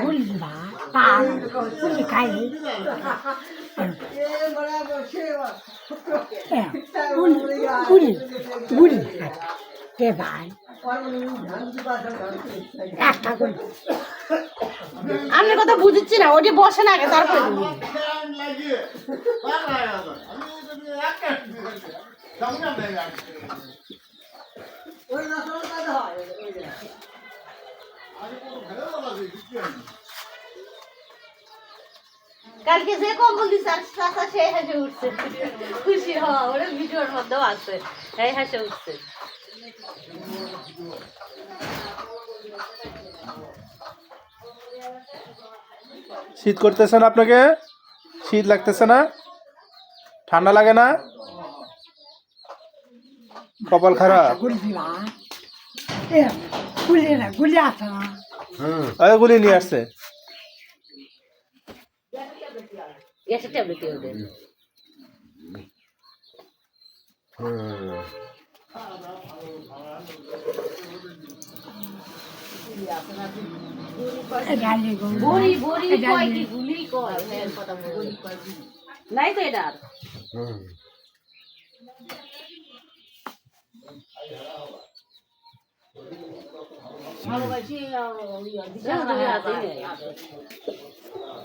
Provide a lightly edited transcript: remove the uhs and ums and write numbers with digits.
গুলি বা পাল গুলি খাই গুলি গুলি গুলি খাই কে ভাই একটা গুলি আমি কথা বুঝছি না ওটি বসে না আগে তারপরে কালকে যে কম্বল দিছে আর চাচা সেই হাসে উঠছে খুশি হওয়া ওরা ভিডিওর মধ্যেও আছে এই হাসে উঠছে শীত করতেছে না আপনাকে? শীত লাগতেছে না? ঠান্ডা লাগে না? কপাল খারাপ। গুলি বা গুলি না গুলি আছে না গুলি নিয়ে আসছে। গ্যাসের ট্যাবলেট দিয়ে দেন বড়ি বড়ি কয় কি গুলি কয় কথা বলি নাই তো এটা ভালোবাসি